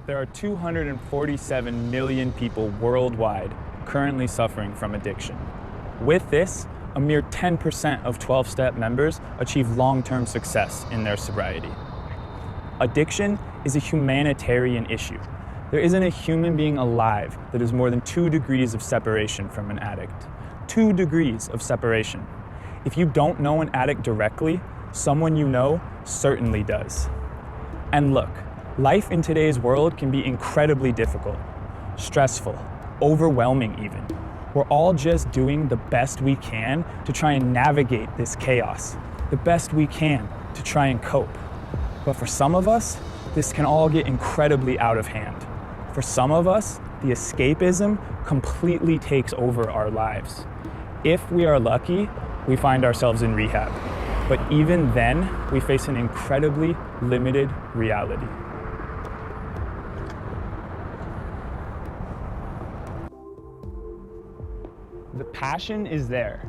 There are 247 million people worldwide currently suffering from addiction. With this, a mere 10% of 12-step members achieve long-term success in their sobriety. Addiction is a humanitarian issue. There isn't a human being alive that is more than 2 degrees of separation from an addict. 2 degrees of separation. If you don't know an addict directly, someone you know certainly does. And look, life in today's world can be incredibly difficult, stressful, overwhelming even. We're all just doing the best we can to try and navigate this chaos, the best we can to try and cope. But for some of us, this can all get incredibly out of hand. For some of us, the escapism completely takes over our lives. If we are lucky, we find ourselves in rehab. But even then, we face an incredibly limited reality. The passion is there.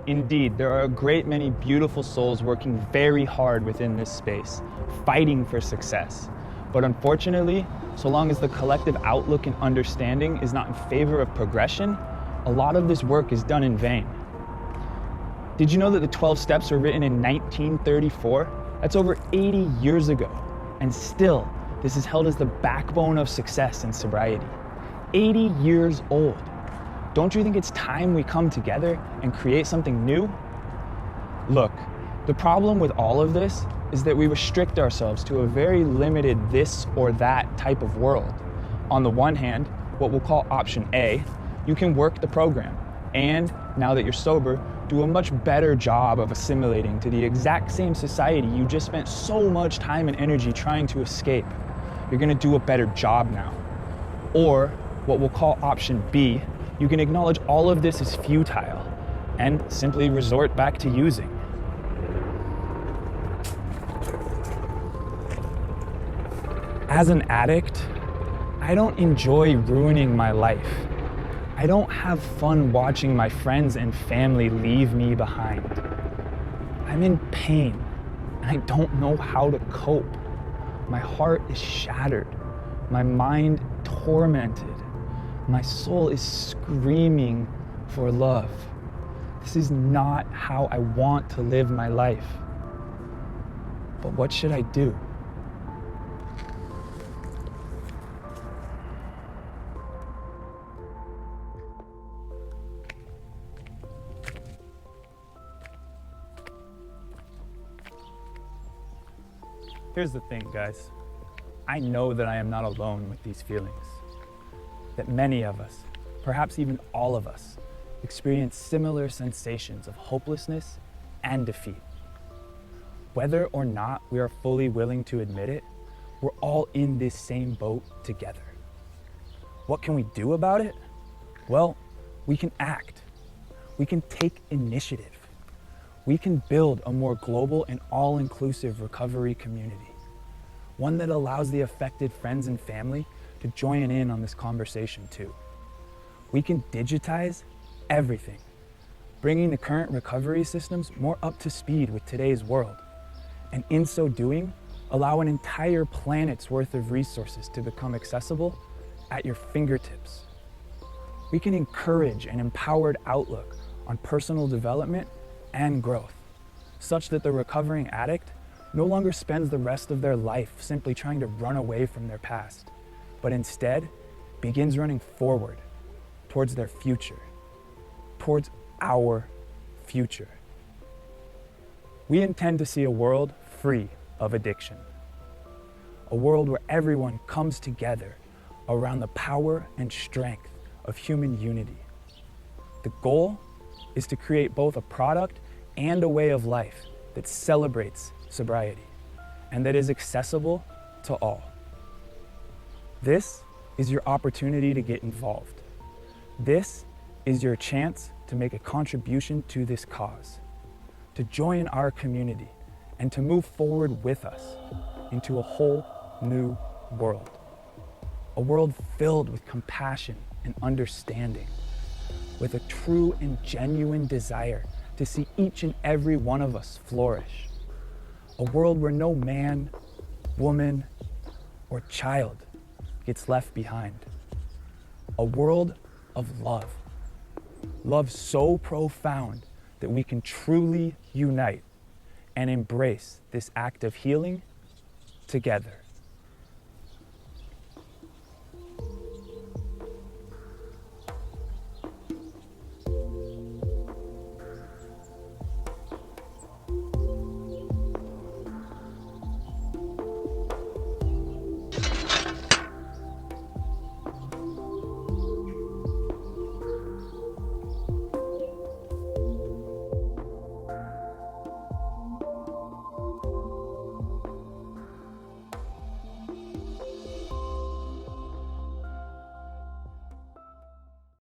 Indeed, there are a great many beautiful souls working very hard within this space, fighting for success. But unfortunately, so long as the collective outlook and understanding is not in favor of progression, a lot of this work is done in vain. Did you know that the 12 steps were written in 1934? That's over 80 years ago. And still, this is held as the backbone of success in sobriety. 80 years old. Don't you think it's time we come together and create something new? Look, the problem with all of this is that we restrict ourselves to a very limited this or that type of world. On the one hand, what we'll call option A, you can work the program, and now that you're sober, do a much better job of assimilating to the exact same society you just spent so much time and energy trying to escape. You're gonna do a better job now. Or what we'll call option B, you can acknowledge all of this is futile and simply resort back to using. As an addict, I don't enjoy ruining my life. I don't have fun watching my friends and family leave me behind. I'm in pain and I don't know how to cope. My heart is shattered, my mind tormented, my soul is screaming for love. This is not how I want to live my life. But what should I do? Here's the thing, guys. I know that I am not alone with these feelings. That many of us, perhaps even all of us, experience similar sensations of hopelessness and defeat. Whether or not we are fully willing to admit it, we're all in this same boat together. What can we do about it? Well, we can act. We can take initiative. We can build a more global and all-inclusive recovery community, one that allows the affected friends and family to join in on this conversation too. We can digitize everything, bringing the current recovery systems more up to speed with today's world, and in so doing, allow an entire planet's worth of resources to become accessible at your fingertips. We can encourage an empowered outlook on personal development and growth, such that the recovering addict no longer spends the rest of their life simply trying to run away from their past, but instead begins running forward towards their future, towards our future. We intend to see a world free of addiction, a world where everyone comes together around the power and strength of human unity. The goal is to create both a product and a way of life that celebrates sobriety and that is accessible to all. This is your opportunity to get involved. This is your chance to make a contribution to this cause, to join our community and to move forward with us into a whole new world. A world filled with compassion and understanding, with a true and genuine desire to see each and every one of us flourish. A world where no man, woman, or child gets left behind. A world of love. Love so profound that we can truly unite and embrace this act of healing together.